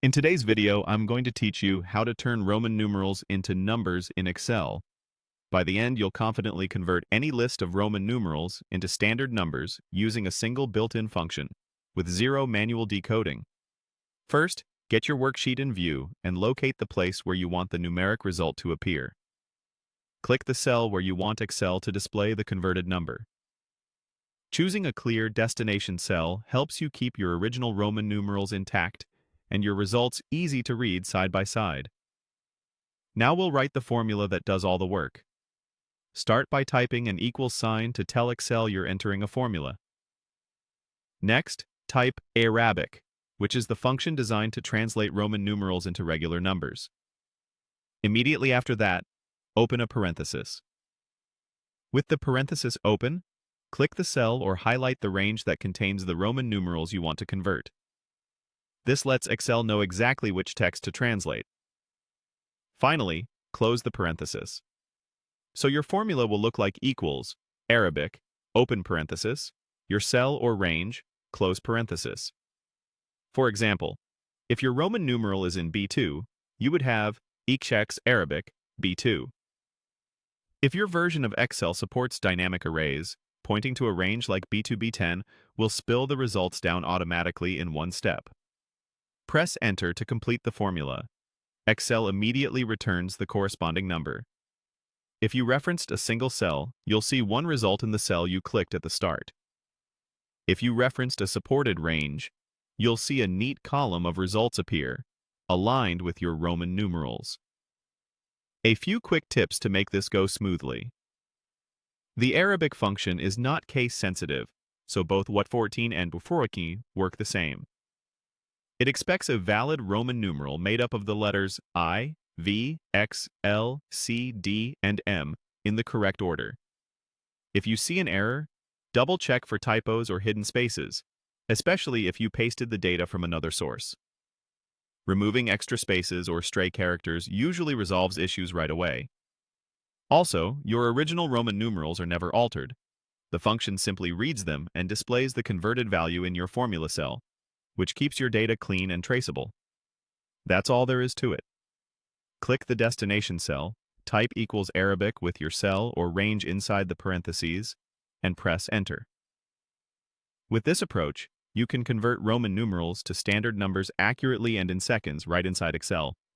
In today's video, I'm going to teach you how to turn Roman numerals into numbers in Excel. By the end, you'll confidently convert any list of Roman numerals into standard numbers using a single built-in function, with zero manual decoding. First, get your worksheet in view and locate the place where you want the numeric result to appear. Click the cell where you want Excel to display the converted number. Choosing a clear destination cell helps you keep your original Roman numerals intact and your results easy to read side by side. Now we'll write the formula that does all the work. Start by typing an equals sign to tell Excel you're entering a formula. Next, type Arabic, which is the function designed to translate Roman numerals into regular numbers. Immediately after that, open a parenthesis. With the parenthesis open, click the cell or highlight the range that contains the Roman numerals you want to convert. This lets Excel know exactly which text to translate. Finally, close the parenthesis. So your formula will look like equals, Arabic, open parenthesis, your cell or range, close parenthesis. For example, if your Roman numeral is in B2, you would have equals Arabic, B2. If your version of Excel supports dynamic arrays, pointing to a range like B2, B10 will spill the results down automatically in one step. Press Enter to complete the formula. Excel immediately returns the corresponding number. If you referenced a single cell, you'll see one result in the cell you clicked at the start. If you referenced a supported range, you'll see a neat column of results appear, aligned with your Roman numerals. A few quick tips to make this go smoothly. The Arabic function is not case-sensitive, so both what14 and before14 work the same. It expects a valid Roman numeral made up of the letters I, V, X, L, C, D, and M in the correct order. If you see an error, double-check for typos or hidden spaces, especially if you pasted the data from another source. Removing extra spaces or stray characters usually resolves issues right away. Also, your original Roman numerals are never altered. The function simply reads them and displays the converted value in your formula cell, which keeps your data clean and traceable. That's all there is to it. Click the destination cell, type equals Arabic with your cell or range inside the parentheses, and press Enter. With this approach, you can convert Roman numerals to standard numbers accurately and in seconds right inside Excel,